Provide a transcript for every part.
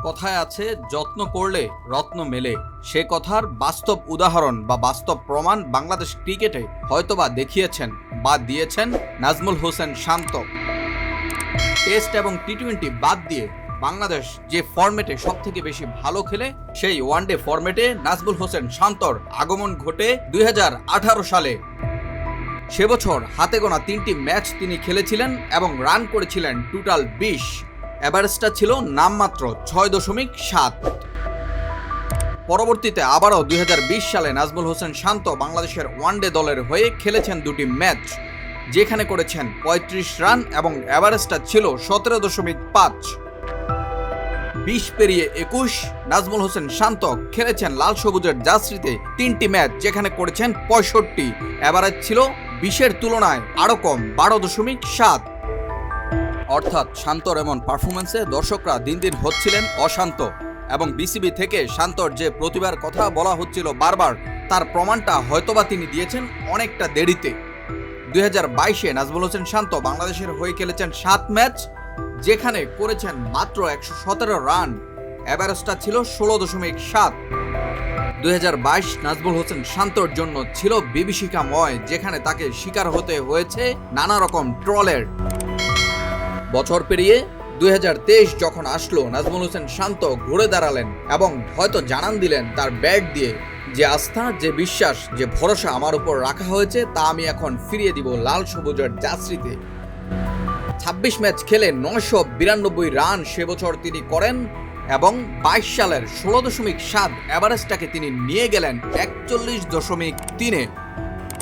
কথায় আছে, যত্ন করলে রত্ন মেলে। সে কথার বাস্তব উদাহরণ বা বাস্তব প্রমাণ বাংলাদেশ ক্রিকেটে হয়তোবা দেখিয়েছেন বা দিয়েছেন নাজমুল হোসেন শান্ত। টেস্ট এবং টি-20 বাদ দিয়ে বাংলাদেশ যে ফরম্যাটে সবথেকে বেশি ভালো খেলে, সেই ওয়ানডে ফরম্যাটে নাজমুল হোসেন শান্তর আগমন ঘটে 2018 সালে। সে বছর হাতে গোনা 3টি ম্যাচ তিনি খেলেছিলেন এবং রান করেছিলেন টোটাল 20। এভারেজটা ছিল নামমাত্র 6.7। পরবর্তীতে আবারও 2020 সালে নাজমুল হোসেন শান্ত বাংলাদেশের ওয়ানডে দলের হয়ে খেলেছেন 2টি ম্যাচ, যেখানে করেছেন 35 রান এবং এভারেজটা ছিল 17.5। 20 পেরিয়ে 21 নাজমুল হোসেন শান্ত খেলেছেন লাল সবুজের জার্সিতে 3টি ম্যাচ, যেখানে করেছেন 65। এভারেজ ছিল 20-এর তুলনায় আরও কম, 12.7। অর্থাৎ শান্তর এমন পারফরমেন্সে দর্শকরা দিন দিন হচ্ছিলেন অশান্ত, এবং বিসিবি থেকে শান্তর যে প্রতিভার কথা বলা হচ্ছিল বারবার, তার প্রমাণটা হয়তোবা তিনি দিয়েছেন অনেকটা দেরিতে। 2022-এ নাজমুল হোসেন শান্ত বাংলাদেশের হয়ে খেলেছেন 7 ম্যাচ, যেখানে করেছেন মাত্র 117 রান, এভারেজটা ছিল 16.7। 2022 নাজমুল হোসেন শান্তর জন্য ছিল বিভীষিকাময়, যেখানে তাকে শিকার হতে হয়েছে নানা রকম ট্রলের। বছর পেরিয়ে 2023 যখন আসলো, নাজমুল হোসেন শান্ত ঘুরে দাঁড়ালেন এবং হয়তো জানান দিলেন তার ব্যাট দিয়ে, যে আস্থা, যে বিশ্বাস, যে ভরসা আমার উপর রাখা হয়েছে, তা আমি এখন ফিরিয়ে দিব লাল সবুজের জার্সিতে। 26 ম্যাচ খেলে 992 রান সে বছর তিনি করেন এবং 22 সালের 16.7 এভারেজটাকে তিনি নিয়ে গেলেন 41.3-এ।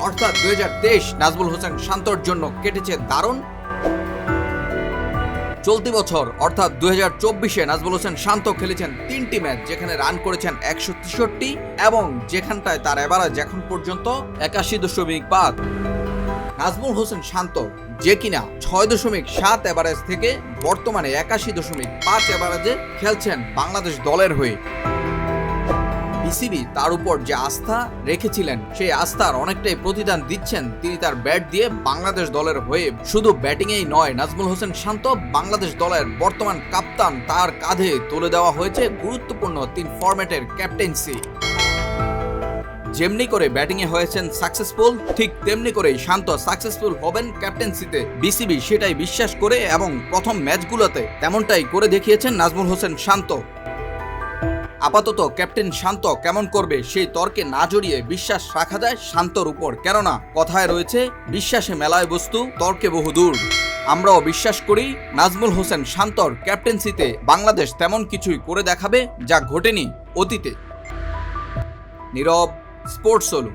অর্থাৎ 2023 নাজমুল হোসেন শান্তর জন্য কেটেছে দারুণ। চলতি বছর অর্থাৎ 2024-এ নাজমুল হোসেন শান্ত খেলেছেন 3টি ম্যাচ, যেখানে রান করেছেন 163 এবং যেখানটায় তার এভারেজ এখন পর্যন্ত 81.5। নাজমুল হোসেন শান্ত, যে কিনা 6.7 এভারেজ থেকে বর্তমানে 81.5 এভারেজে খেলছেন বাংলাদেশ দলের হয়ে। বিসিবি তার উপর যে আস্থা রেখেছিলেন, সেই আস্থার অনেকটাই প্রতিদান দিচ্ছেন তিনি তার ব্যাট দিয়ে বাংলাদেশ দলের হয়ে। শুধু ব্যাটিংয়েই নয়, নাজমুল হোসেন শান্ত বাংলাদেশ দলের বর্তমান কাপ্তান, তার কাঁধে তুলে দেওয়া হয়েছে গুরুত্বপূর্ণ 3 ফরম্যাটের ক্যাপ্টেন্সি। যেমনি করে ব্যাটিংয়ে হয়েছেন সাকসেসফুল, ঠিক তেমনি করেই শান্ত সাকসেসফুল হবেন ক্যাপ্টেন্সিতে। বিসিবি সেটাই বিশ্বাস করে এবং প্রথম ম্যাচগুলোতে তেমনটাই করে দেখিয়েছেন নাজমুল হোসেন শান্ত। আপাতত ক্যাপ্টেন শান্ত কেমন করবে সেই তর্কে না জড়িয়ে বিশ্বাস রাখা যায় শান্তর উপর, কেননা কথায় রয়েছে, বিশ্বাসে মেলায় বস্তু, তর্কে বহুদূর। আমরাও বিশ্বাস করি নাজমুল হোসেন শান্তর ক্যাপ্টেন্সিতে বাংলাদেশ তেমন কিছুই করে দেখাবে যা ঘটেনি অতীতে। নীরব, স্পোর্টস সোলো।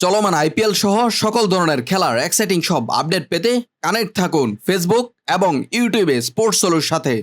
চলমান আইপিএল সহ সকল ধরনের খেলার এক্সাইটিং সব আপডেট পেতে কানেক্ট থাকুন ফেসবুক এবং ইউটিউবে স্পোর্টস সোলোর সাথে।